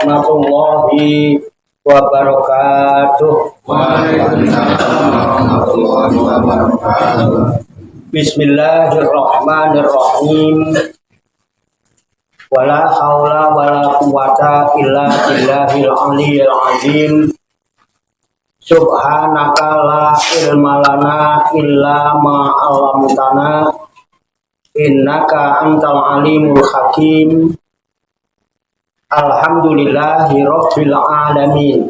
warahmatullahi wabarakatuh. Bismillahirrahmanirrahim. Wala haula wala quwata illa billahil aliyyil azim. Subhanaka la ilma lana illa ma 'allamtana. Innaka antal alimul hakim. Alhamdulillahi rabbil alamin.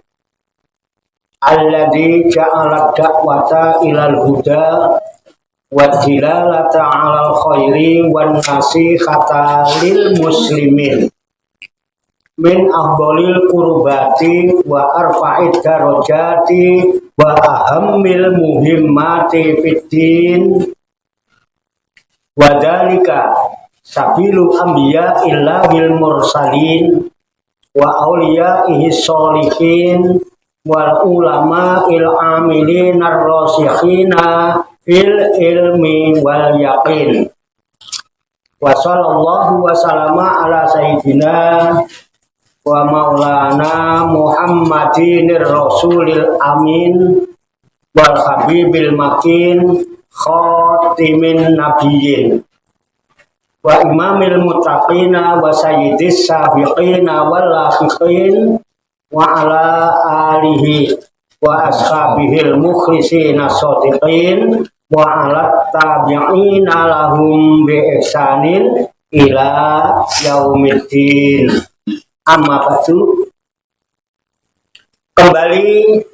Alladzi ja'ala da'wata ilal huda wa dilalata 'alal khairi wan nasihata lil muslimin min afdhalil qurbati wa arfa'id darajati wa ahammil muhimmati fid din wa dzalika sabilul anbiya illahil mursalin wa awliya'ihi sholihin wal ulama il amilin ar-rasikhina fil ilmi wal yaqin. Wa sallallahu wa sallama ala sayyidina wa maulana Muhammadinir rasulil amin wal habibil makin khatimin nabiyyin wa imamil muttaqina wa sayyidis sabiqina wal lahiqin wa ala alihi wa ashabihil mukhlisina shodiqin wa ala tabi'ina lahum bi ihsanin ila yaumiddin. Amma ba'du. Kembali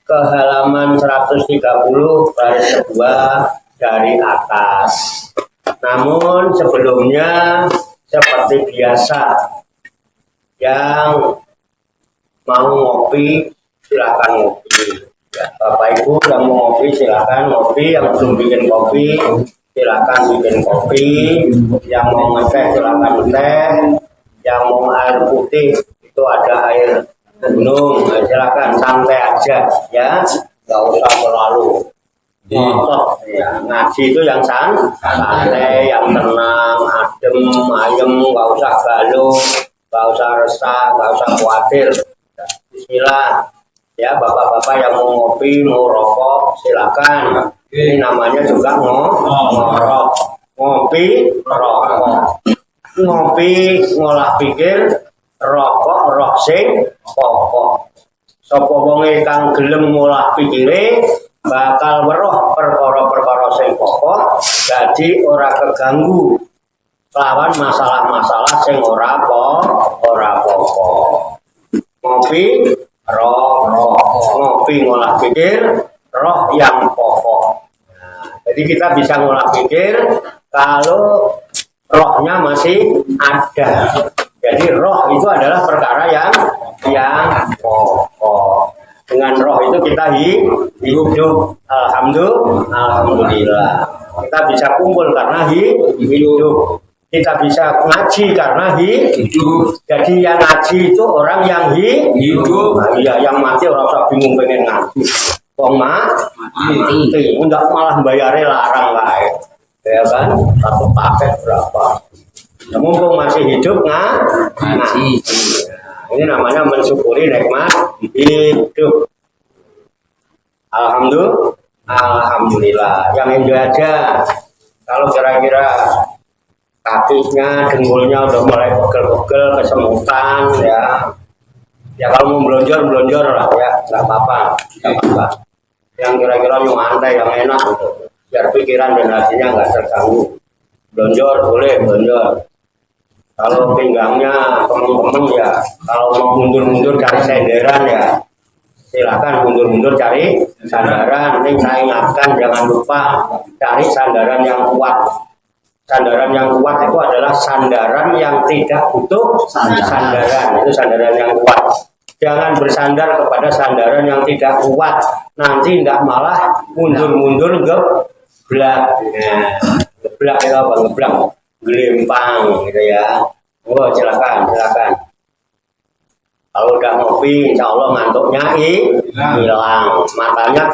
ke halaman 130 baris kedua dari atas. Namun sebelumnya seperti biasa, yang mau ngopi silakan ngopi. Ya, Bapak Ibu yang mau ngopi silakan ngopi, yang belum bikin kopi silakan bikin kopi, yang mau ngeteh silakan ngeteh, yang mau air putih itu ada air gunung, silakan santai aja ya, nggak usah terlalu ngotot ya. Ngaji itu yang santai, yang tenang, adem, ayem, nggak usah galuh, nggak usah resah, nggak usah khawatir. Bismillah ya, bapak-bapak yang mau ngopi, mau rokok silakan. Ini namanya juga ngorok, ngopi, rokok, ngopi, ngolah pikir, rokok, roh sing pokok. Sapa wonge kang gelem ngolah pikire bakal weruh perkara-perkara sing pokok, jadi ora keganggu lawan masalah-masalah sing ora pokok. Ngopi roh, ngopi ngolah pikir roh yang pokok. Nah, jadi kita bisa ngolah pikir kalau rohnya masih ada. Jadi roh itu adalah perkara yang pokok. Dengan roh itu kita hidup. Alhamdulillah. Kita bisa kumpul karena hidup. Kita bisa ngaji karena hidup. Jadi yang ngaji itu orang yang hidup. Nah, iya, yang mati orang usah bingung pengen ngaji. Wong mati. Enggak malah bayarnya larang lah. Ya kan? Satu paket berapa? Nah, mumpung masih hidup ngaji. Ini namanya mensyukuri nikmat hidup. Alhamdulillah. Yang enjoy aja. Kalau kira-kira kakinya, dengkulnya udah mulai pegel-pegel, kesemutan ya. Ya kalau mau belonjor lah ya, nggak apa-apa. Yang kira-kira nyantai, yang enak gitu. Biar pikiran dan hatinya nggak terganggu. Belonjor boleh belonjor. Kalau pinggangnya kemeng-kemeng ya, kalau mau mundur-mundur cari senderan ya, silakan mundur-mundur cari sandaran. Ini saya ingatkan jangan lupa cari sandaran yang kuat. Sandaran yang kuat itu adalah sandaran yang tidak butuh sandaran. Itu sandaran yang kuat. Jangan bersandar kepada sandaran yang tidak kuat. Nanti tidak malah mundur-mundur geblak. Nah, geblak itu apa? Geblak, gelempang gitu ya. Oh, silakan. Kalau udah ngopi, insya Allah ngantuknya hilang. Matanya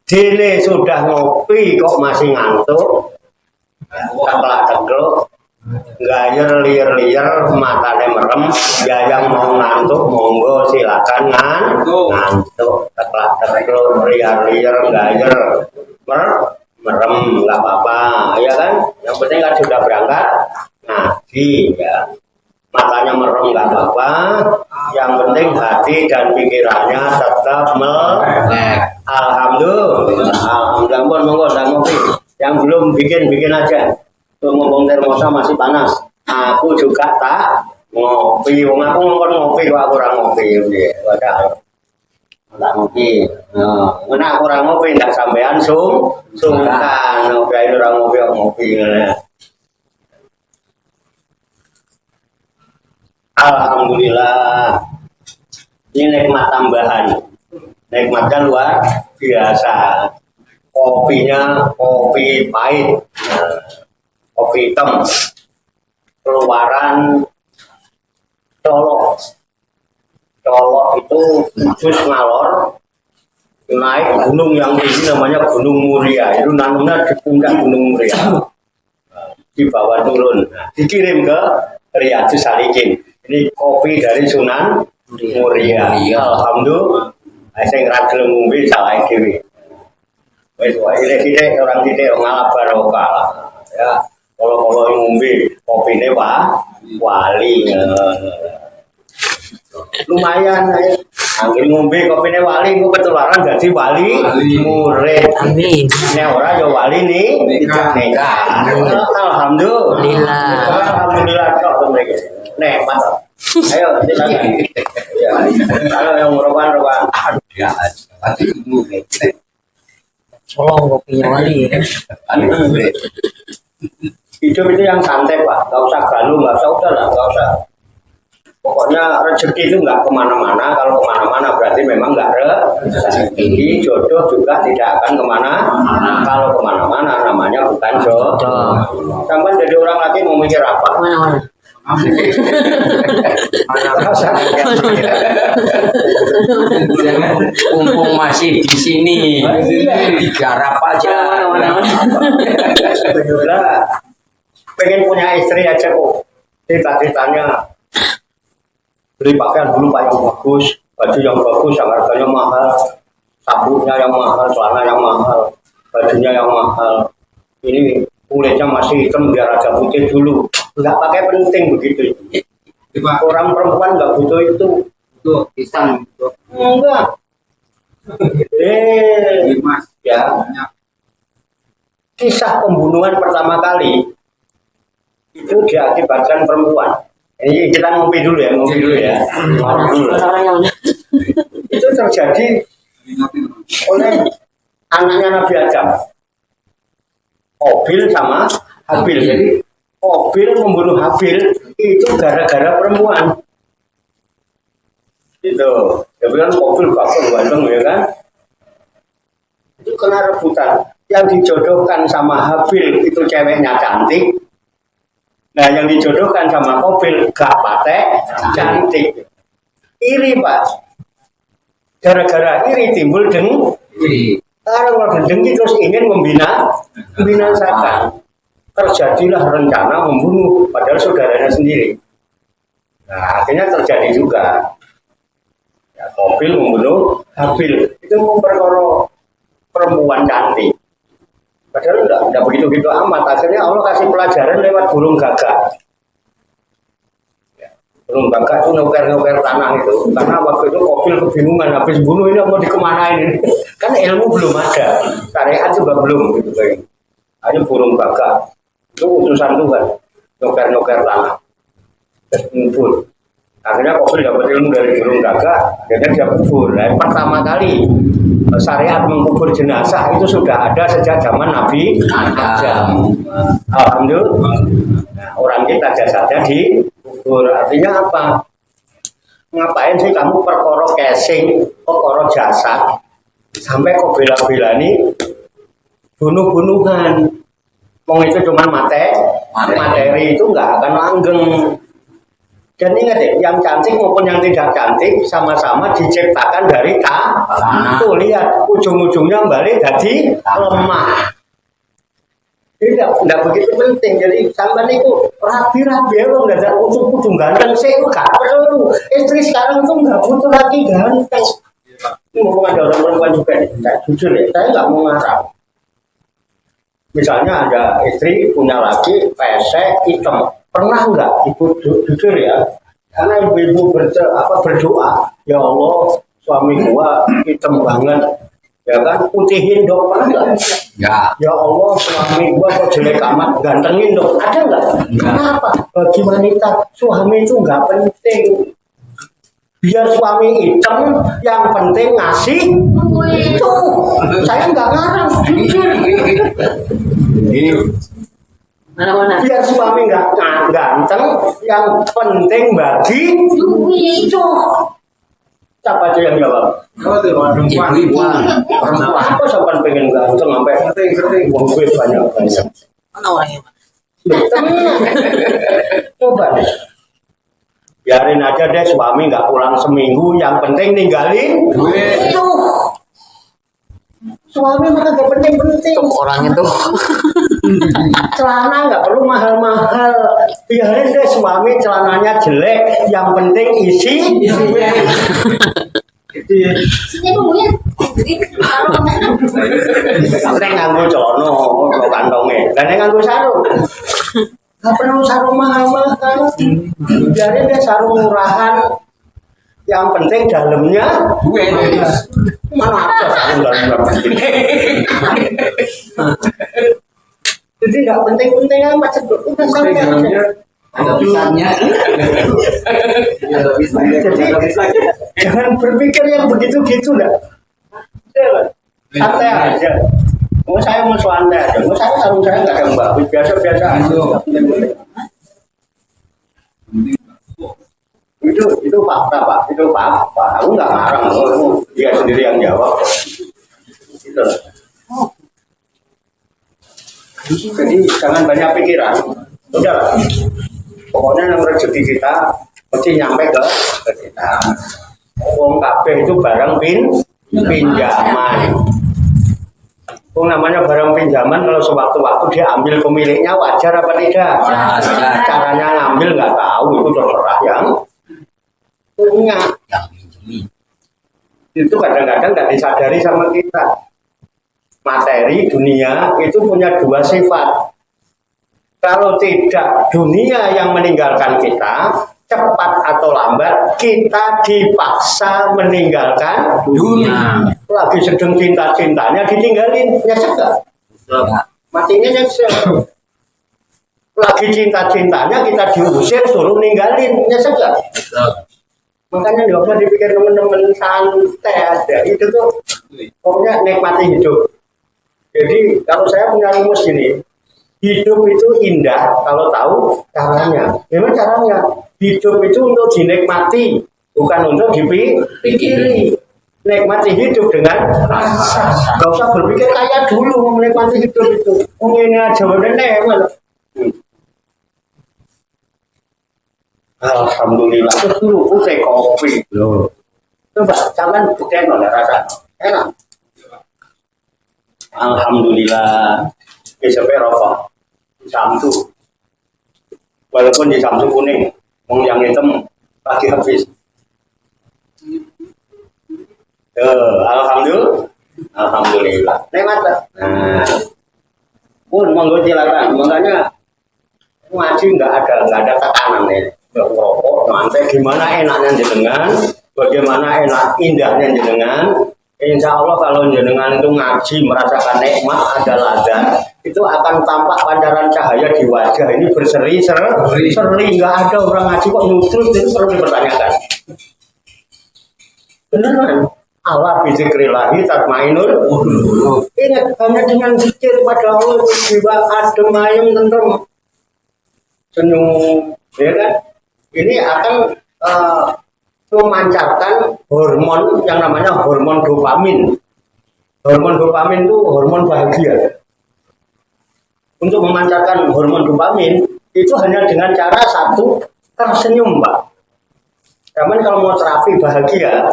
Dile sudah ngopi kok masih ngantuk. Teklak-tekluk. Gayer liar matanya merem, ya yang mau ngantuk monggo silakan ngantuk, teklak-tekluk, liar gayer merem nggak apa-apa, ya kan? Yang penting kan sudah berangkat ngaji ya, matanya merem nggak apa-apa, yang penting hati dan pikirannya tetap melek. Alhamdulillah, monggo ngopi. Yang belum bikin aja. Ngomong termosa masih panas. Aku juga tak ngopi. Wong aku ngopi kok aku ora ngopi. Wadah. Tak ngopi. Ngene aku ora ngopi ndak sampean sungkan. Ngopi ora ngopi ngene. Alhamdulillah. Ini nikmat tambahan. Nikmatnya luar biasa. Kopinya kopi pahit. Kopi hitam keluaran Colok itu jus ngalor naik gunung yang tinggi namanya Gunung Muria, itu nanamnya di puncak Gunung Muria, di bawah turun, dikirim ke Riyadhus Shalihin. Ini kopi dari Sunan Muria. Alhamdulillah, saya ngeragel ngombe salah dewi. Wes wae sithik orang ngalap barokah ya. Kalau ngombe kopi ini wali, lumayan. Angin ngombe kopi ini wali, gue ketularan jadi wali murid. Amin. Ini orang ya wali nih. Alhamdulillah kok mereka. Nih mantap. Ayo silakan. Kalau yang rokan. Ya, pasti ngombe. Tolong kopinya wali ya. Hidup itu yang santai Pak, nggak usah galuh, nggak usah. Pokoknya rezeki itu nggak kemana-mana. Kalau kemana-mana berarti memang nggak rezeki. Jodoh juga tidak akan kemana. Kalau kemana-mana namanya bukan jodoh. Sampai jadi orang lagi mau mikir apa? Mana? Mumpung masih di sini, digarap aja. Pengen punya istri aja kok. Cita-citanya beli pakaian dulu Pak yang bagus, baju yang bagus, yang harganya mahal, sabunnya yang mahal, celana yang mahal, bajunya yang mahal. Ini kulitnya masih hitam biar agak putih dulu. Nggak pakai penting begitu. Orang perempuan nggak butuh itu. Tuh, pisang. Enggak. Ya. Kisah pembunuhan pertama kali itu diakibatkan perempuan. Ini kita ngopi dulu ya. Itu terjadi oleh anaknya Nabi Adam, Qabil sama Habil. Jadi Qabil membunuh Habil itu gara-gara perempuan. Itu, tapi kan Qabil ganteng ya kan? Itu kena rebutan. Yang dijodohkan sama Habil itu ceweknya cantik. Nah, yang dijodohkan sama Qabil gak patek cantik. Iri Pak. Gara-gara iri timbul dengki. Kalau dengki terus ingin membinasakan. Terjadilah rencana membunuh padahal saudaranya sendiri. Nah, akhirnya terjadi juga. Ya, Qabil membunuh Habil. Itu memperkara perempuan cantik. Padahal enggak begitu-begitu amat. Akhirnya Allah kasih pelajaran lewat burung gagak. Ya, burung gagak itu ngoker-ngoker tanah itu. Karena waktu itu Qabil kebingungan. Habis bunuh ini mau dikemanain ini. Kan ilmu belum ada. Syariat juga belum. Gitu, hanya burung gagak. Itu utusan Tuhan. Ngoker-ngoker tanah. Terus ngumpul. Akhirnya Qabil dapat ilmu dari burung gagak. Akhirnya dia kubur. Nah, pertama kali syariat mengkubur jenazah itu sudah ada sejak zaman Nabi Adam. Alhamdulillah. Nah, orang kita jasadnya dikubur. Artinya apa? ngapain sih kamu perkara casing, perkara jasad, sampai kok bela-belani bunuh-bunuhan. Wong itu cuma materi itu nggak akan langgeng. Dan ingat deh, yang cantik maupun yang tidak cantik sama-sama diciptakan dari tuh lihat ujung-ujungnya balik jadi lemah. Jadi tidak begitu penting. Jadi sampai itu rapi-rapi ya, nggak ada ujung-ujung ganteng. Saya itu nggak perlu. Istri sekarang tuh nggak butuh lagi ganteng. Ini ngomong ada orang perempuan juga nih. Saya jujur ya, saya nggak mau ngarang. Misalnya ada istri punya laki pesek hitam, pernah nggak ibu jujur ya? Karena ibu berdoa, ya Allah suami gua hitam banget, ya kan putihin dong, pernah nggak? Ya Allah suami gua kok jelek amat, gantengin dong, ada nggak? Kenapa? Bagi wanita suami itu nggak penting. Biar suami hitam, yang penting ngasih itu. Saya nggak ngarang, jujur. Mana-mana. Biar suami nggak ganteng, yang penting bagi itu. Siapa aja yang jawab? Ibu-ibu, perempuan. Apa sampai pengen ganteng sampai penting uang duit banyak. Mana orangnya? Coba deh. Biarin aja deh suami nggak pulang seminggu, yang penting ninggalin itu. Suami mah nggak penting-penting. Orang itu. Celana nggak perlu mahal-mahal. Biarin deh suami celananya jelek, yang penting isi. Sini punya. Jadi kalau Nek nganggo celana kok kantongnya, dan nek nganggo sarung. Nggak perlu sarung mahal-mahal. Biarin deh sarung murahan. Yang penting dalamnya Duit. mana ada sarung dalamnya. Jadi nggak penting-penting amat sebut. Udah sampai aja. Ada pisahnya. Jadi jangan berpikir yang begitu-gitu dah. Santai aja. Mau saya mau santai aja. Mau saya sarung saya nggak ada mbak. Biasa-biasa aja. Itu fakta pak. Itu fakta. Aku nggak ngarang. Dia sendiri yang jawab. Gitu. Jadi jangan banyak pikiran. Udah. Pokoknya yang rezeki kita mesti nyampe ke kita. Wong kabeh itu barang pinjaman. Wong namanya barang pinjaman, kalau sewaktu-waktu dia ambil pemiliknya wajar apa tidak? Wajar. Caranya ngambil nggak tahu, itu terserah yang punya. Yang minjemi. Itu kadang-kadang nggak disadari sama kita. Materi dunia itu punya dua sifat. Kalau tidak dunia yang meninggalkan kita, cepat atau lambat kita dipaksa meninggalkan Dunia. Lagi sedang cinta-cintanya ditinggalin, nyesek gak? Matinya nyesek. Lagi cinta-cintanya kita diusir suruh ninggalin, nyesek gak? Makanya nggak usah dipikir teman-teman santai aja. Itu tuh pokoknya nikmati hidup. Jadi kalau saya punya rumus gini, hidup itu indah kalau tahu caranya. Gimana caranya? Hidup itu untuk dinikmati, bukan untuk dipikiri. Nikmati hidup dengan rasa. Gak usah berpikir kayak dulu menikmati hidup itu. Ini aja bener. Alhamdulillah. Terus dulu putih kopi. Coba jangan buktiin oleh rasa. Enak. Alhamdulillah. Besoknya rokok. Samsu. Walaupun di Samsu kuning, wong yang hitam lagi habis. Alhamdulillah. Nikmat. Nah, pun monggo silakan. Makanya ngaji nggak ada tekanan ya. Rokok, nanti gimana enaknya jenengan, bagaimana enak indahnya jenengan. Insya Allah kalau jenengan itu ngaji merasakan nikmat ada ladang, itu akan tampak pancaran cahaya di wajah ini berseri-seri. Nggak ada orang ngaji kok nutrus, itu perlu dipertanyakan. Beneran. Allah bizikrillahi tatmainul qulub. Ingat hanya dengan zikir pada Allah jiwa adem ayem tentrem senyum, ya kan? Ini akan memancarkan hormon yang namanya hormon dopamin. Hormon dopamin itu hormon bahagia. Untuk memancarkan hormon dopamin itu hanya dengan cara satu, tersenyum, Pak. Teman kalau mau terapi bahagia,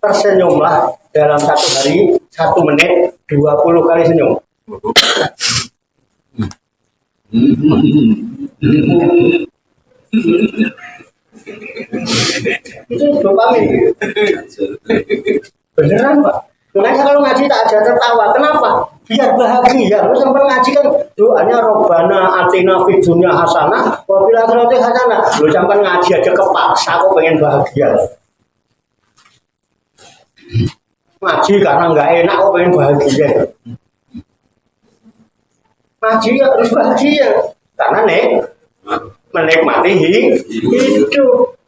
tersenyumlah dalam satu hari 1 menit 20 kali senyum. Itu dopamin. Beneran, Pak. Makanya kalau ngaji tak ada tertawa. Kenapa? Biar bahagia. Lu sampai ngaji kan doanya Robbana atina fid dunya hasanah wa fil akhirati hasanah. Lu sampai ngaji aja kepaksa kok pengen bahagia. Ngaji karena nggak enak kok pengen bahagia. Ngaji harus bahagia. Karena menikmati hidup.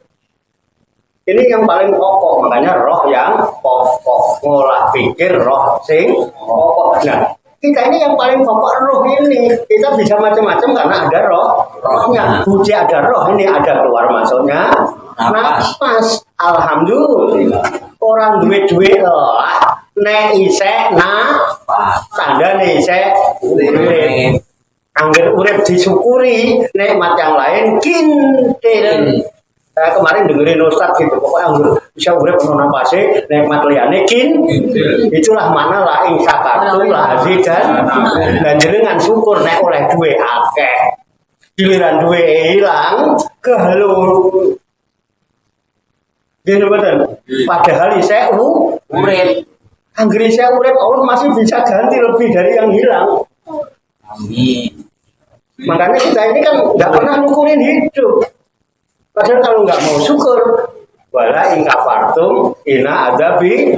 Ini yang paling pokok, makanya roh yang pokok, ngolah pikir roh sing pokok. Nah, kita ini yang paling pokok roh ini. Kita bisa macam-macam karena ada rohnya. Puji ada roh, ini ada keluar masuknya. Nafas, alhamdulillah. Orang duit-duit lah, nek isek tanda nek isek urip. Angger urip disyukuri, nikmat yang lain kintil. Saya kemarin dengerin Ustadz gitu, pokoknya bisa urip ono napase, nikmat liyane itulah mana la ing sakartum la azidan dan jenengan syukur nek oleh duwe akeh. Giliran duwe hilang, kehalu. Gini betul. Padahal saya urip. Angger saya urip Allah masih bisa ganti lebih dari yang hilang. Amin. Makanya kita ini kan nggak pernah nukurin hidup. Padahal kalau nggak mau syukur, wala in kafartum ina adabi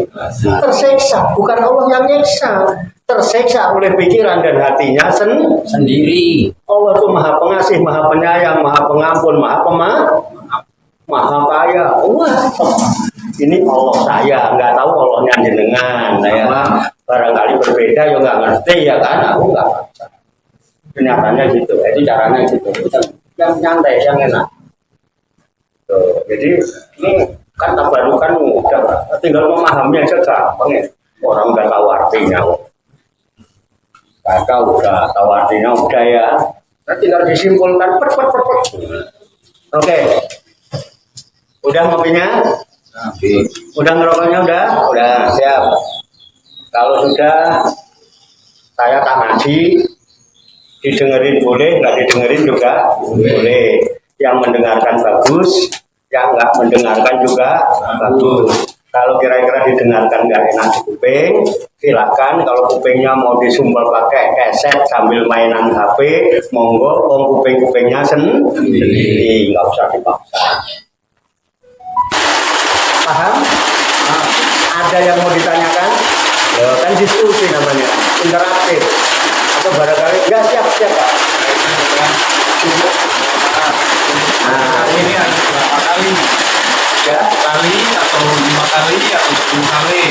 tersiksa. Bukan Allah yang nyiksa, tersiksa oleh pikiran dan hatinya Sendiri. Allah itu maha pengasih, maha penyayang, maha pengampun, maha kaya. Wah, ini Allah saya, nggak tahu Allahnya jenengan. Ya, barangkali berbeda, ya nggak ngerti ya kan? Aku nggak baca. Kenyataannya gitu, itu caranya gitu. Yang nyantai, yang enak. Tuh, jadi ini kan tabarukan mudah, tinggal memahami aja gampang ya. Orang udah tahu artinya, kakak udah tahu artinya udah ya. Nah, tinggal disimpulkan, pet. Oke, udah ngopinya, udah ngerokoknya udah siap. Kalau sudah, saya tak ngaji, didengerin boleh, nggak didengerin juga boleh. Yang mendengarkan bagus, yang nggak mendengarkan juga bagus. Kalau kira-kira didengarkan nggak enak di kuping, silakan. Kalau kupingnya mau disumbal pakai keset sambil mainan HP, monggo. Kuping-kupingnya sendiri, nggak usah dipaksa. Paham? Ada yang mau ditanyakan? Ya, kan diskusi namanya, interaktif. Atau barangkali nggak siap Pak. Nah, ini harus berapa kali? Ya, kali atau 5 kali atau 10 kali.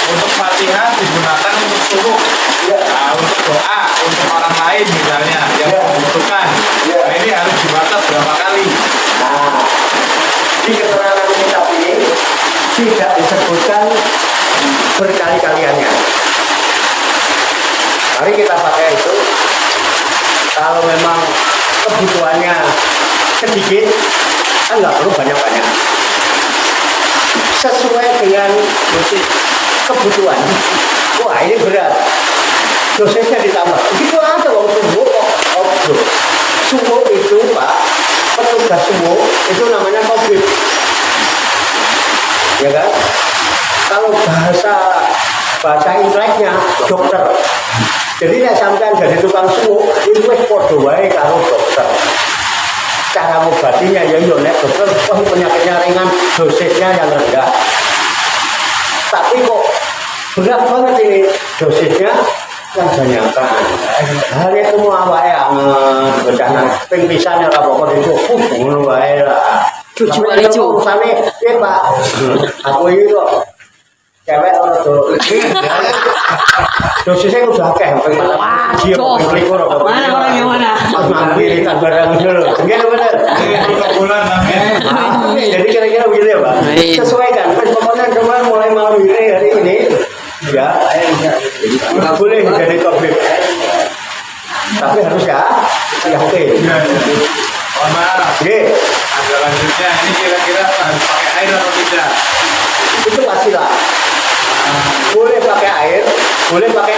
Untuk Fatihah digunakan untuk suruh, nah, untuk doa, untuk orang lain misalnya yang membutuhkan. Nah, ini harus dibaca berapa kali? Nah, di keterangan kitab ini tidak disebutkan berkali-kaliannya. Mari kita pakai itu. Kalau memang kebutuhannya sedikit, kan nggak perlu banyak-banyak. Sesuai dengan kebutuhan. Wah, ini berat. Dosisnya ditambah. Begitu aja wong subuh kok. Subuh itu Pak, petugas subuh itu namanya COVID. Ya kan? Kalau bahasa inteleknya dokter. Jadi nek sampean jadi tukang suwuk, itu wis padha wae karo dokter. Cara ngobatinya ya yo nek dokter penyakitnya ringan, dosisnya yang rendah. Tapi kok berat banget ini dosisnya yang banyakkan. Hal itu mau awake anget, bencana ping pisan ora apa-apa itu ngono wae lah. Cucu. Urusane piye Pak? Aku iki kok cewek ora do. Dosisnya udah akeh sampai Mana orang yang mana? Pas mampir kan barang dulu. Gimana bener? bulan namanya. Jadi kira-kira begitu ya, Pak. Sesuaikan. Mas pokoknya kemarin mulai malam ini hari ini ya nggak boleh jadi topik. Tapi harus ya oke. Mohon maaf. Oke, Selanjutnya ini kira-kira harus pakai air atau tidak? itu pastilah. Boleh pakai air, boleh pakai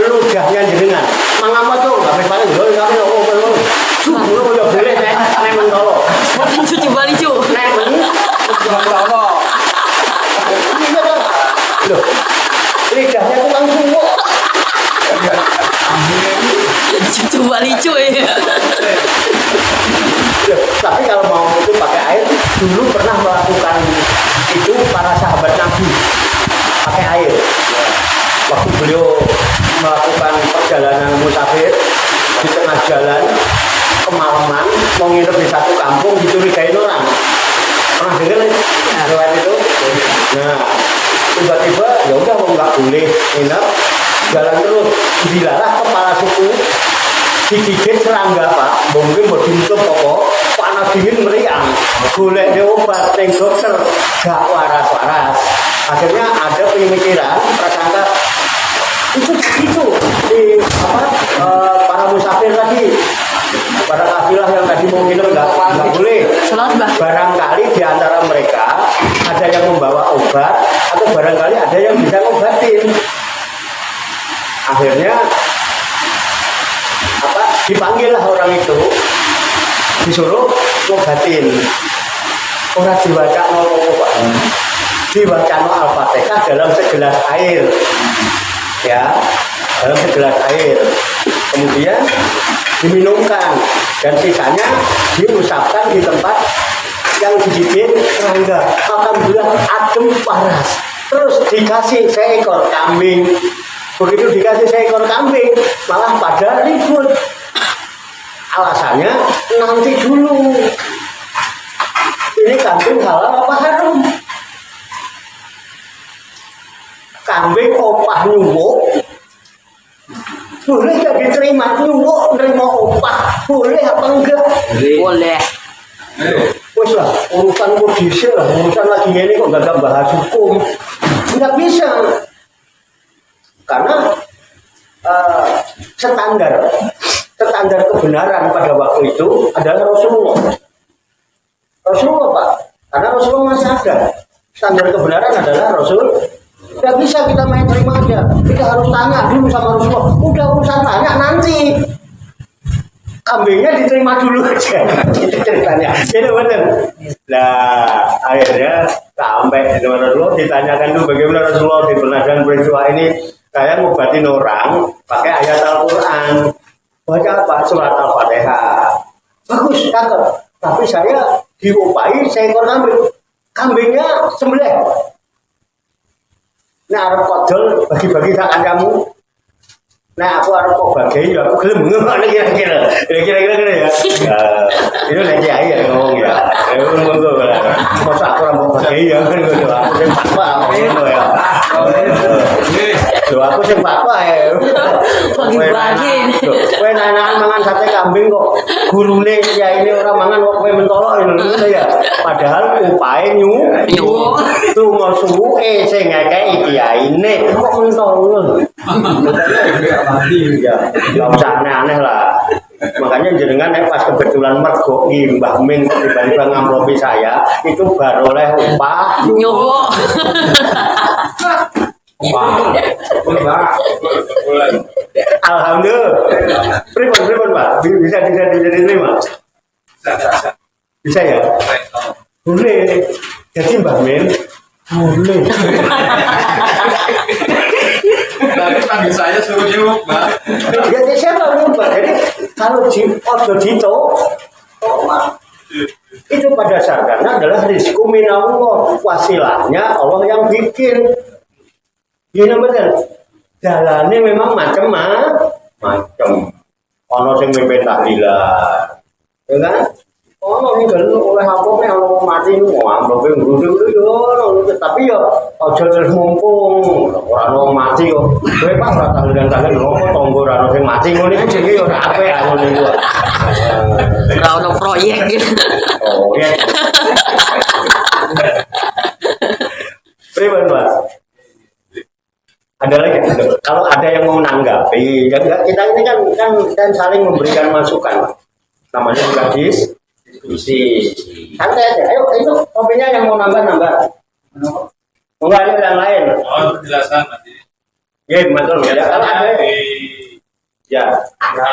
ludahnya jenengan. Mangapa tuh? Nggak paling dulu, nggak dulu ya boleh nek mentolo. Cuci balik cu. Nek mentolo. Iya kan? Loh, lidahnya tuh langsung kok. Cuci balik cu ya. Loh, tapi kalau mau itu pakai air, dulu pernah melakukan itu para sahabat Nabi pakai air. Waktu beliau melakukan perjalanan musafir di tengah jalan kemalaman mau nginep di satu kampung dicurigain orang. Pernah dengar lewat itu? Nah, tiba-tiba ya udah mau nggak boleh nginep, jalan terus dilarang kepala suku digigit serangga Pak, mungkin mau ditutup pokok panas dingin meriang, boleh diobat neng dokter gak waras-waras. Akhirnya ada pemikiran prasangka itu di para musafir tadi, para kafilah yang tadi mau nginep nggak boleh. Barangkali di antara mereka ada yang membawa obat atau barangkali ada yang bisa ngobatin. Akhirnya dipanggillah orang itu, disuruh ngobatin. Orang diwaca Pak, diwaca Al-Fatihah dalam segelas air, ya, dalam segelas air. Kemudian diminumkan dan sisanya diusapkan di tempat yang digigit serangga. Alhamdulillah adem panas. Terus dikasih seekor kambing. Begitu dikasih seekor kambing, malah pada ribut. Alasannya nanti dulu. Ini kambing halal apa haram? Kambing opah nyuwuk boleh gak diterima? Nyuwuk nerima opah boleh apa enggak? Boleh. Wes lah, urusan kondisi lah, urusan lagi ini kok gak bahas hukum. Nggak bisa. Karena standar kebenaran pada waktu itu adalah Rasulullah. Rasulullah Pak, karena Rasulullah masih ada. Standar kebenaran adalah Rasul. Tidak bisa kita main terima aja. Kita harus tanya dulu sama Rasulullah. Udah urusan tanya nanti. Kambingnya diterima dulu aja. Itu ceritanya. Itu benar. Nah, akhirnya sampai di Rasulullah ditanyakan dulu bagaimana Rasulullah di penadaran peristiwa ini. Saya ngobatin orang pakai ayat Al-Quran. Baca apa? Surat Al-Fatihah. Bagus, cakep. Tapi saya diupai seekor kambing. Kambingnya sembelih. Nah, arep kodol bagi-bagi sak kancamu. Nah, aku arep kok bagi ya aku gelem ngono kira-kira. Kira-kira ya. Itu lagi aja ngomong ya. Ngomong masa aku ora mau bagi ya kan ngono. Aku sing fatwa ngono ya. Lho aku sing fatwa ya. Bagi-bagi. Kowe anak mangan sate kambing kok gurune ya ini ora mangan kok kowe mentolok ngono ya. Padahal upae tuh mau suwuke sing ngekeki kiyaine kok mentolok. Ya, nggak usah aneh-aneh lah. Makanya jenengan pas kebetulan mergo Mbah Min tiba-tiba ngamplopi saya itu baru oleh upah Nyuwuk. Alhamdulillah. Pripun Pak? Bisa diterima? Bisa ya? Boleh. Jadi Mbah Min boleh. Tapi panggil saya suruh jenguk, Mbak. Jadi siapa Mbak? Jadi kalau order dito, itu pada dasarnya adalah rizku minallah, wasilahnya Allah yang bikin. Gini bener. Jalannya memang macam. Ono sing mimpin tahlilan, ya kan? Ono ning oleh apa nek ono mati nu amplop ngrudu yo, tapi Tapi yo aja terus mumpung ora ono mati yo. Kowe Pak ora tahlilan-tahlilan ngopo tangga ora ono sing mati ngono iki jenenge yo ora apik ngono iku. Ora ono proyek gitu. Oh ya. Pribadi Pak. Ada lagi kalau ada yang mau nanggapi, ya kita ini kan saling memberikan masukan, Pak. Namanya juga diskusi. Santai aja. Ayo itu kopinya yang mau nambah. Enggak ada yang lain. Oh, penjelasan nanti. Ya, betul. Ya, kalau ada. Ya.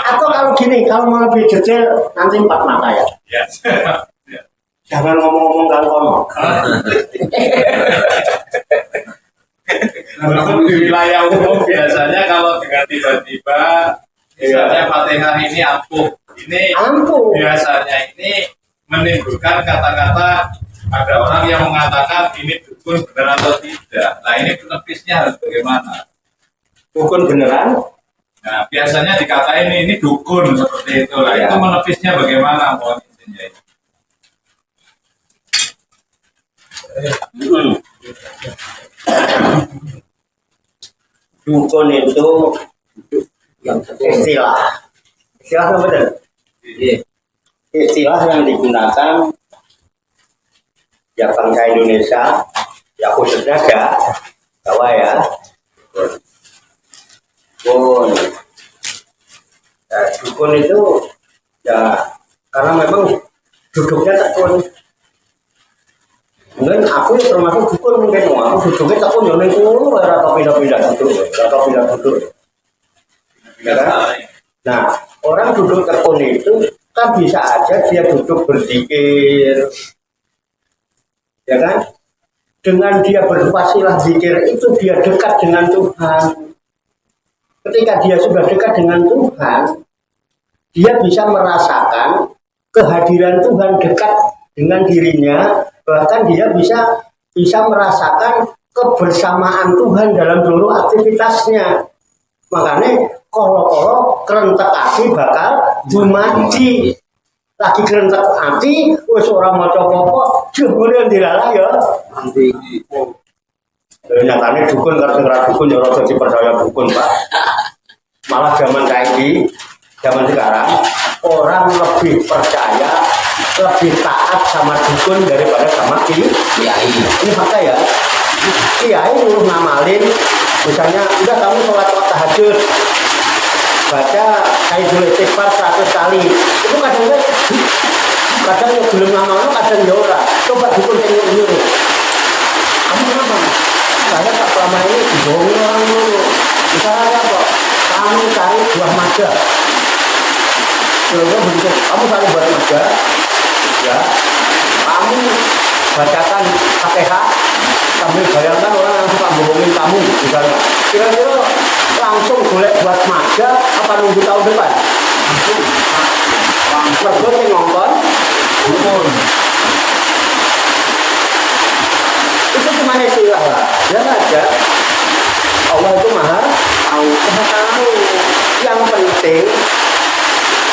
Atau kalau gini, kalau mau lebih detail nanti 4 mata ya. Ya. Jangan ngomong-ngomong kan kono. Untuk di wilayah umum biasanya kalau dengan tiba-tiba misalnya Fatihah ini ampuh, ini Ampuh. biasanya ini menimbulkan kata-kata ada orang yang mengatakan ini dukun benar atau tidak. Nah ini penepisnya harus bagaimana? Dukun beneran? Nah biasanya dikatain ini dukun seperti itu lah. Ya. Itu menepisnya bagaimana? Mohon izinnya. Dukun itu istilah apa betul? Istilah yang digunakan ya bangsa Indonesia ya khususnya Jawa ya dukun. Dukun itu ya karena memang duduknya tekun. Mungkin aku ya termasuk dukun mungkin aku duduknya tekun ya ning kono ora tau pindah-pindah duduk. Ya kan? Nah, orang duduk tekun itu kan bisa aja dia duduk berzikir. Ya kan? Dengan dia berwasilah zikir itu dia dekat dengan Tuhan. Ketika dia sudah dekat dengan Tuhan, dia bisa merasakan kehadiran Tuhan dekat dengan dirinya, bahkan dia bisa merasakan kebersamaan Tuhan dalam seluruh aktivitasnya. Makanya kalau kerentek hati bakal dumadi. Lagi kerentek hati, wis ora maca apa-apa, jebule dilalah ya. Nanti. Nyatane dukun karo ora dukun ya ora dipercaya dukun, Pak. Malah zaman saiki, zaman sekarang orang lebih percaya, lebih taat sama dukun daripada sama kiai. Ini fakta ya. Kiai nyuruh ngamalin, misalnya udah kamu sholat tahajud, baca Sayyidul Istighfar 100 kali. Itu kadang ya belum ngamalin, kadang ya ora. Coba dukun nyuruh. Kamu kenapa? Saya tak selama ini dibohongi orang dulu. Misalnya apa? Kamu cari buah mangga. Kalau begitu, kamu cari buah mangga, ya. Kamu bacakan Fatihah sambil bayangkan orang yang suka bohongin kamu, misalnya. Kira-kira langsung golek buat mangga apa nunggu tahun depan? Langsung. Langsung ngongkon. Itu cuma istilah lah. Dia aja. Allah itu maha tahu. Yang penting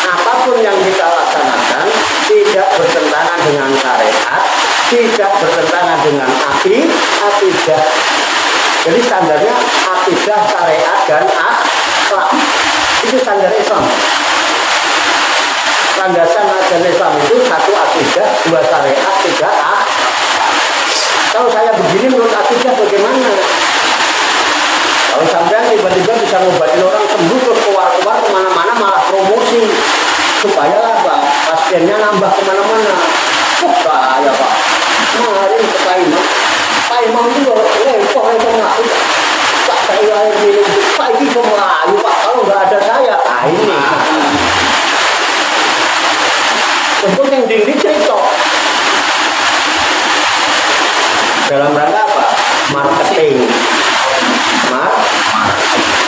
apapun yang kita laksanakan tidak bertentangan dengan syariat, tidak bertentangan dengan akidah. Jadi standarnya akidah, syariat dan akhlak. Itu standar Islam. Landasan dan Islam itu 1 akidah, 2 syariat, 3 akhlak. Kalau saya begini menurut akidah bagaimana? Kalau sampean tiba-tiba bisa ngobatin orang sembuh terus keluar-keluar kemana-mana malah promosi supaya apa? Pasiennya nambah kemana-mana. Bahaya Pak. Kemarin ke Pak Imam itu lepoh ngaku. Pak saya air minum. Pak ini pemelayu Pak. Kalau nggak ada saya, ini. Tentu yang diri cerita. Dalam rangka apa? Marketing.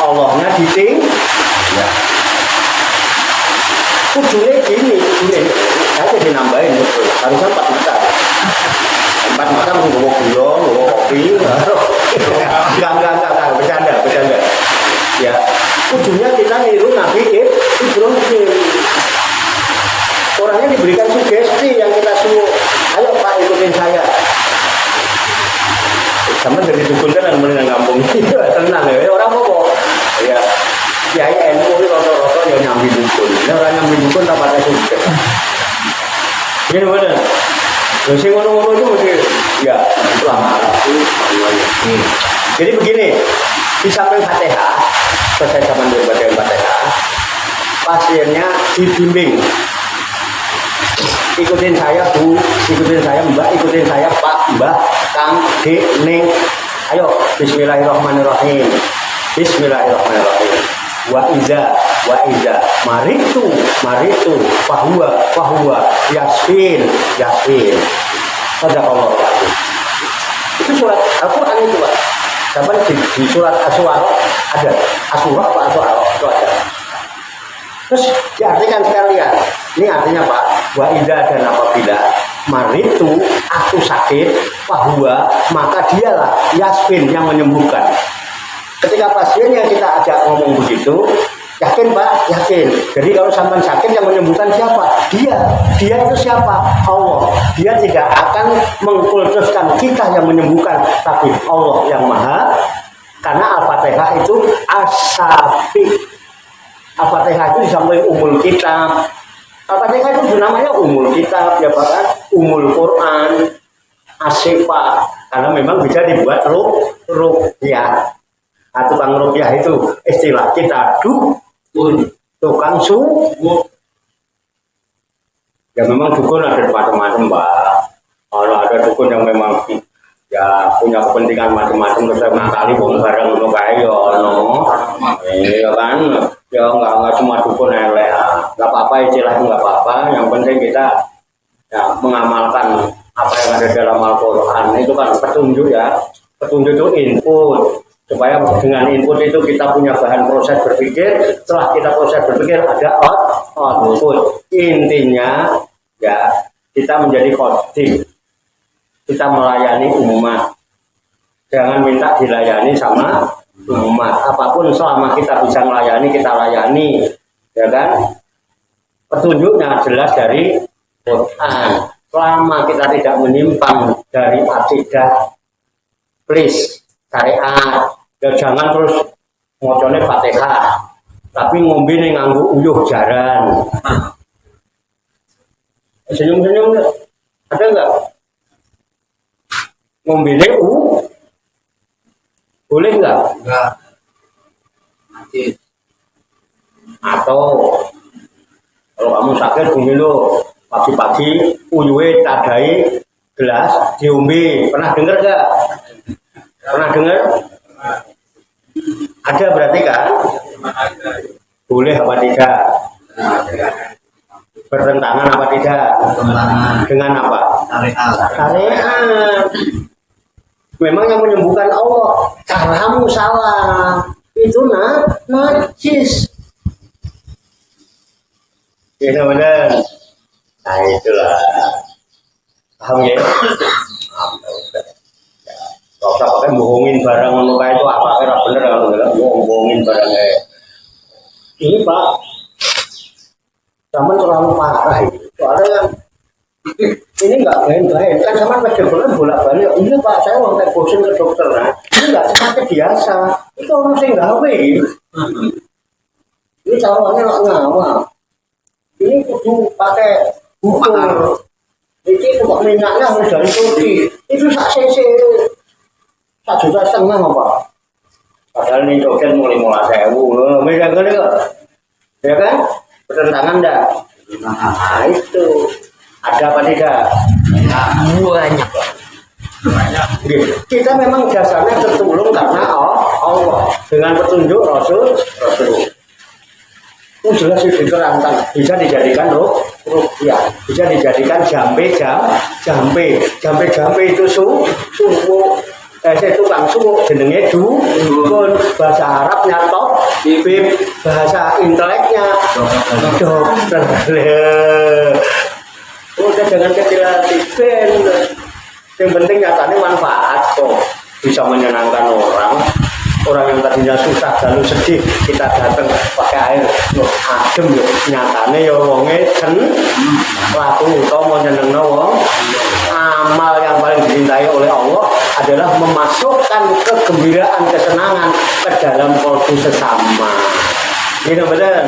Allahnya diting. Ya. Ujungnya gini. Saya jadi nambahin betul. Harusnya 4 mata. 4 mata ngomong gula, ngomong kopi. Enggak. Bercanda. Ya. Ujungnya kita niru Nabi Ibrahim. Orangnya diberikan sugesti yang kita suruh. Ayo Pak ikutin saya. sama jadi dukun kan mulai kampung itu tenang ya orang apa ya kiai NU itu rata-rata yang nyambi dukun ini orang nyambi dukun tak pakai sukses ini mana sing ngono-ngono itu mesti ya lama jadi begini di samping Fatihah selesai zaman daripada Fatihah pasiennya dibimbing ikutin saya Bu, ikutin saya Mbak, ikutin saya Pak, Mbak, Kang, Dek, Neng. Ayo, Bismillahirrahmanirrahim. Bismillahirrahmanirrahim. Wa iza, maritu, fahuwa, yasfin. Sadaqallahu alazim. Itu surat Al-Quran itu Pak. Sampai di surat Asy-Syu'ara ada. Asy-Syu'ara apa Asy-Syu'ara itu ada. Terus diartikan sekalian. Ini artinya Pak, wa idza dan apabila maritu aku sakit, bahwa maka dialah yasfin yang menyembuhkan. Ketika pasien yang kita ajak ngomong begitu, yakin Pak, yakin. Jadi kalau sampai sakit yang menyembuhkan siapa? Dia itu siapa? Allah. Dia tidak akan mengkultuskan kita yang menyembuhkan, tapi Allah yang maha. Karena Al-Fatihah itu as-safi. Al-Fatihah itu disampaikan umul kitab. Al-Fatihah itu namanya umul kitab, ya bahkan umul Quran, asyifa. Karena memang bisa dibuat ruqyah. Tukang ruqyah itu istilah kita dukun, tukang suku. Ya memang dukun ada macam-macam Pak. Kalau ada dukun yang memang ya punya kepentingan macam-macam, terus ngakali wong bareng ngono kae ya ono. Iya kan? Ya enggak cuma dukun elek. Enggak apa-apa istilah itu enggak apa-apa. Yang penting kita ya mengamalkan apa yang ada dalam Al-Qur'an. Itu kan petunjuk ya. Petunjuk itu input. Supaya dengan input itu kita punya bahan proses berpikir. Setelah kita proses berpikir ada output. Intinya ya kita menjadi khotim. Kita melayani umat. Jangan minta dilayani sama umat. Apapun selama kita bisa melayani, kita layani. Ya kan? Petunjuknya jelas dari Quran. Selama kita tidak menyimpang dari akidah, please, syariat. Ya jangan terus ngocone Fatihah. Tapi ngombe ning nganggo uyuh jaran. Senyum-senyum ada enggak? Ngombe boleh enggak? Enggak. Nanti. Atau kalau kamu sakit bumi lo pagi-pagi uyuhe tadai gelas diombe. Pernah dengar enggak? Pernah dengar? Ada berarti kan? Boleh apa tidak? Bertentangan apa tidak? Dengan apa? Syariat. Memang yang menyembuhkan Allah. Caramu salah. Itu najis. Ya benar. Nah itulah. Paham ya? Kalau usah pakai bohongin barang ngono kae itu apa kira bener kalau enggak bohongin barangnya. Ini Pak, zaman terlalu parah itu. Soalnya ini enggak main-main. Kan zaman bener bolak-balik. Ini Pak, saya mau kayak bosen ke dokter. Nah, ini enggak seperti biasa. Itu orang sing gawe. Ini caranya enggak ngawal. Ini kudu pakai bukur. Ini kok minyaknya harus dari Turki. Itu sak cc. 1,5 juta apa? Padahal ini token mulai 15.000 loh, beda kali kok, ya kan? Bertentangan enggak? Nah itu ada apa tidak? Banyak. Kita memang dasarnya tertolong karena Allah dengan petunjuk Rasul. Itu jelas diterangkan, bisa dijadikan ruqyah, bisa dijadikan jampe itu suku. Itu langsung jenenge dukun, bahasa Arabnya top, bahasa inteleknya dokter. Udah jangan kecil-kecilan. Yang penting nyatanya manfaat kok, bisa menyenangkan orang yang tadinya susah lalu sedih, kita datang pakai air adem yo nyatane yo wonge laku utawa mau nyenengno wong. Amal yang paling dicintai oleh Allah adalah memasukkan kegembiraan, kesenangan ke dalam kolbu sesama. Ini bener.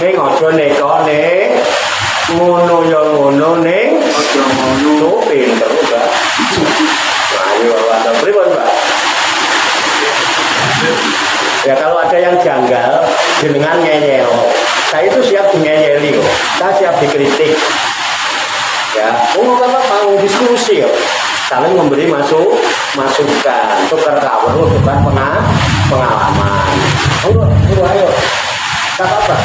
Ning aja nekone ngono ya ngono ning Ojo ngono. tuh pinter Mbak. Nah, ini wawasan pripun, Mbak? Ya kalau ada yang janggal, jenengan ngeyel. Saya itu siap ngeyeli kok. Saya siap dikritik. Ya, apa mau diskusi kok. Saling memberi masukan, tukar kabar, tukar pengalaman. Ayo, tak apa.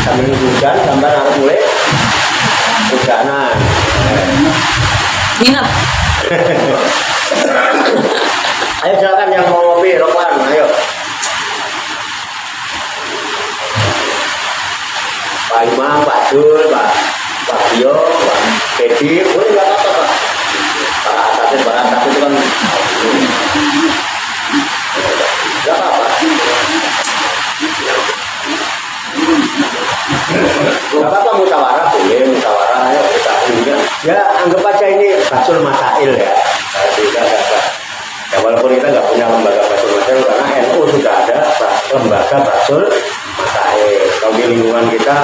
Sambil hujan, gambar anak mulai hujanan. Nginep. Ayo silakan yang mau ngopi, Roklan, ayo. Pak Imam, Pak Jul, Pak Bio, Pak Teddy, boleh nggak apa-apa, Pak. Para atas itu kan nggak apa-apa. Nggak apa-apa, musyawarah boleh, musyawarah, ayo kita juga. Ya anggap aja ini Basul Masail ya. Ya walaupun kita nggak punya lembaga Basul Masail karena NU sudah ada lembaga Basul Masail. Kalau di lingkungan kita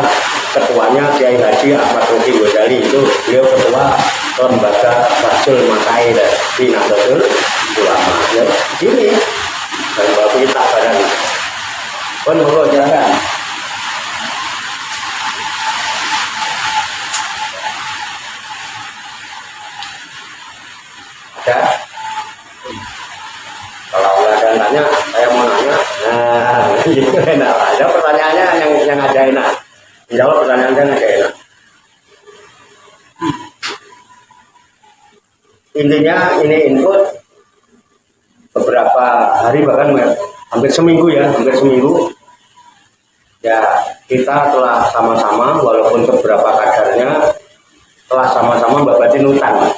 ketuanya Kiai Haji Ahmad Ruki Ghazali, itu beliau ketua lembaga Basul Masail di Nahdlatul Ulama. Ya ini dan bapak kita barang. Pun mau jangan. Ada? Kalau nggak ada yang tanya, saya mau nanya. Nah, gitu enak. Ada pertanyaannya yang ada enak. Jawab pertanyaannya ada enak. Intinya ini input beberapa hari bahkan hampir seminggu ya, ya kita telah sama-sama walaupun beberapa kadarnya telah sama-sama babatin utang.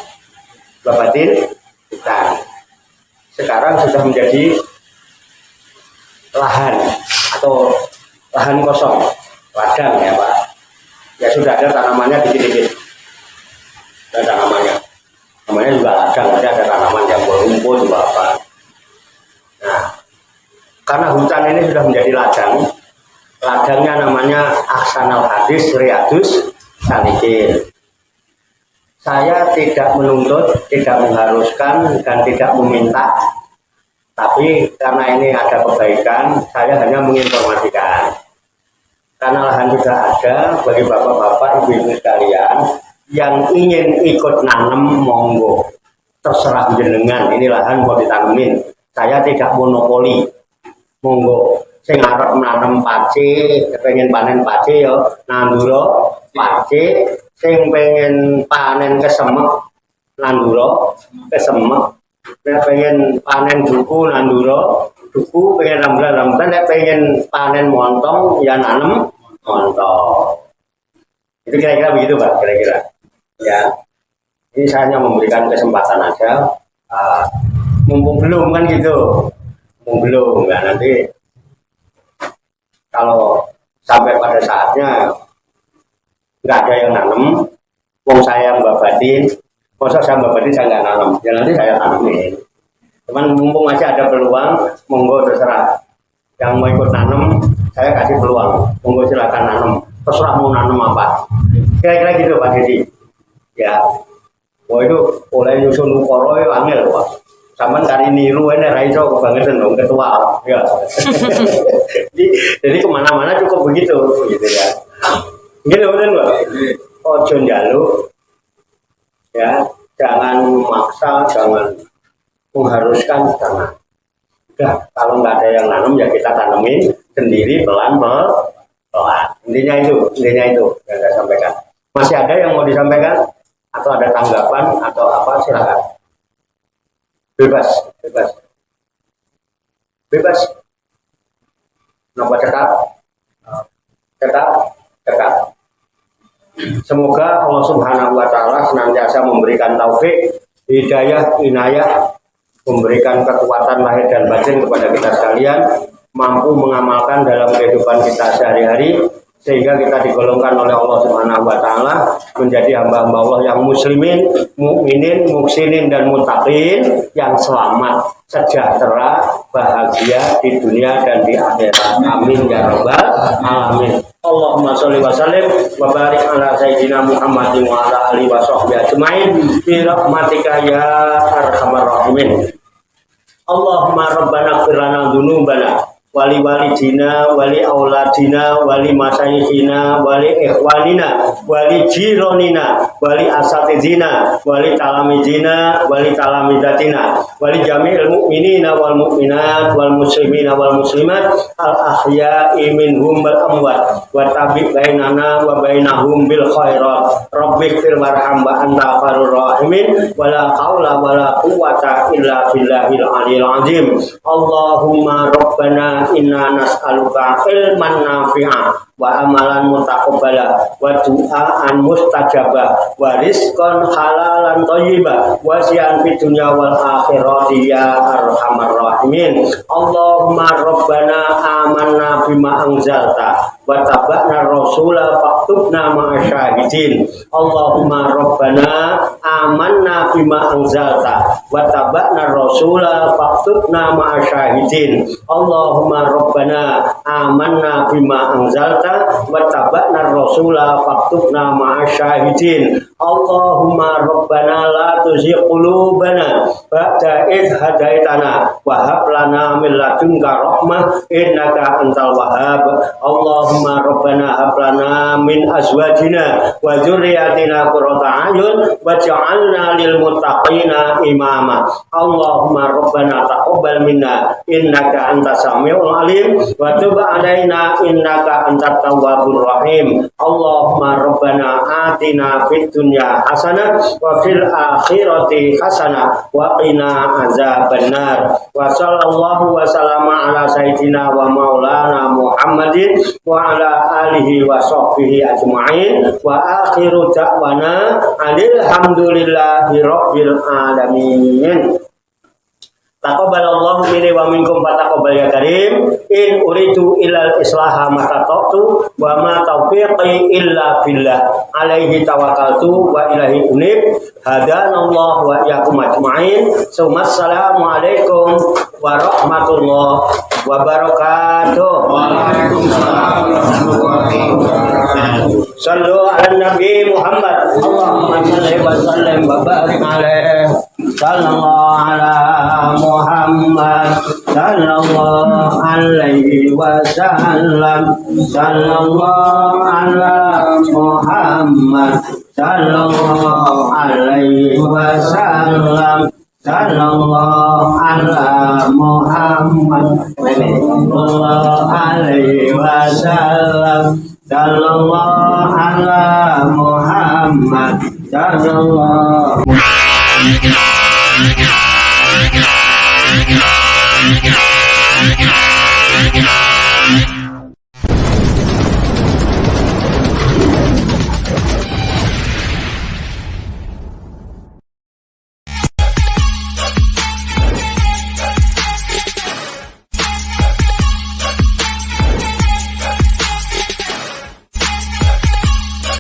Sekarang sudah menjadi lahan atau lahan kosong, ladang ya Pak. Ya sudah ada tanamannya dikit-dikit. Ada tanamannya. Namanya juga ladang, ada tanaman yang berumpul juga apa. Nah, karena hutan ini sudah menjadi ladang, ladangnya namanya Ahsanul Hadis Riyadus Salikin. Saya tidak menuntut, tidak mengharuskan, dan tidak meminta. Tapi karena ini ada kebaikan, saya hanya menginformasikan. Karena lahan sudah ada, bagi bapak-bapak, ibu-ibu sekalian, yang ingin ikut nanam, monggo. Terserah jenengan, ini lahan mau ditanemin. Saya tidak monopoli. Monggo. Sing arep nanam pace, pengen panen pace ya, nanduro pace. Sing pengen panen kesemek, nanduro kesemek. Nek pengen panen duku, nanduro duku. Pengen rambutan, nek pengen panen montong, ya nanem montong. Itu kira-kira begitu Pak, kira-kira. Ya, ini saya hanya memberikan kesempatan aja. Mumpung belum kan gitu, mumpung belum. Nah, nanti kalau sampai pada saatnya nggak ada yang nanam, wong saya yang babatin, masa saya babatin saya nggak nanam, ya nanti saya tanemin. Cuman mumpung masih ada peluang, monggo terserah. Yang mau ikut nanam, saya kasih peluang, monggo silakan nanam, terserah mau nanam apa. Kira-kira gitu Pak Didi. Ya, wah itu oleh nyusun ukoro itu angel Pak. Sampai cari niru ini raiso kebangetan dong ketua. Ya. Jadi kemana-mana cukup begitu ya. Gitu betul Pak. Ojo njaluk, ya, jangan maksa, jangan mengharuskan, jangan. Udah, kalau nggak ada yang nanam ya kita tanemin sendiri pelan-pelan. Intinya itu yang saya sampaikan. Masih ada yang mau disampaikan atau ada tanggapan atau apa, silakan. Bebas. Nomor tetap. Semoga Allah Subhanahu wa taala senantiasa memberikan taufik, hidayah, inayah, memberikan kekuatan lahir dan batin kepada kita sekalian, mampu mengamalkan dalam kehidupan kita sehari-hari, sehingga kita digolongkan oleh Allah Subhanahu wa taala menjadi hamba-hamba Allah yang muslimin, mukminin, muhsinin dan muttaqin yang selamat, sejahtera, bahagia di dunia dan di akhirat. Amin ya rabbal alamin. Allahumma sholli wa sallim wa barik ala sayyidina Muhammadin wa ala alihi wa sahbihi ajmain bi rahmatika ya arhamar rahimin. Allahumma rabbana ighfir lana dzunubana wali walidina wali auladina wali masayikhina wali ikhwanina wali jironina wali asatidina wali talamidina wali talamidatina wali jami'il mu'minina wal mu'minat wal muslimina wal muslimat al ahya'i minhum wal amwat wa tabi' bainana wa bainahum bil khairat rabbighfir warham wa anta khairur rahimin wala haula wala quwwata illa billahil aliyil azim. Allahumma rabbana inna nas'aluka ilman nafi'a wa amalan mutaqabbala wa du'aan mustajaba wa rizqan halalan thayyiba wa siyan fid dunya wal akhirati ya arhamar rahimin. Allahumma rabbana amanna bima anzalta wa tabana rasula faktubna ma'asyahidin. Allahumma rabbana amanna bima anzalta wa tabana rasula faktubna ma'asyahidin. Allahumma rabbana amanna bima anzalta wa tabana rasula faktubna ma'asyahidin. Allahumma rabbana la tuzigh qulubana ba'da idh hadaitana wa hab lana min ladunka rahmah innaka antal wahhab. Allahumma rabbana hab lana min azwajina wa dzurriyyatina qurrata a'yun waj'alna lil muttaqina imama. Allahumma rabbana taqabbal minna innaka antas samiul alim wa tub alaina innaka antat tawwabur rahim. Allahumma rabbana atina fid dunya hasanah wa fil akhirati hasanah wa qina azabannar. Wa sallallahu wa sallama ala sayyidina wa maulana Muhammadin wa ala alihi wa sahbihi ajma'in wa akhiru da'wana alhamdulillahi rabbil alamin. Taqabbalallahu minni wa minkum fataqabbal ya karim. In uridu ilal islaha mastata'tu wa ma taufiqi illa billah. Alaihi tawakkaltu wa ilaihi unib. Hadanallahu wa iyyakum ajma'in. Assalamu alaikum warahmatullahi wabarakatuh. Waalaikumsalam warahmatullahi wabarakatuh. Sallu ala Nabi Muhammad. Allahumma shalli wa sallim wa barik alaihi. Sallallahu ala Muhammad. Sallallahu alaihi wasallam. Sallallahu ala Muhammad. Sallallahu alaihi wasallam. Sallallahu ala Muhammad. Sallallahu alaihi wasallam. Sallallahu ala Muhammad. Sallallahu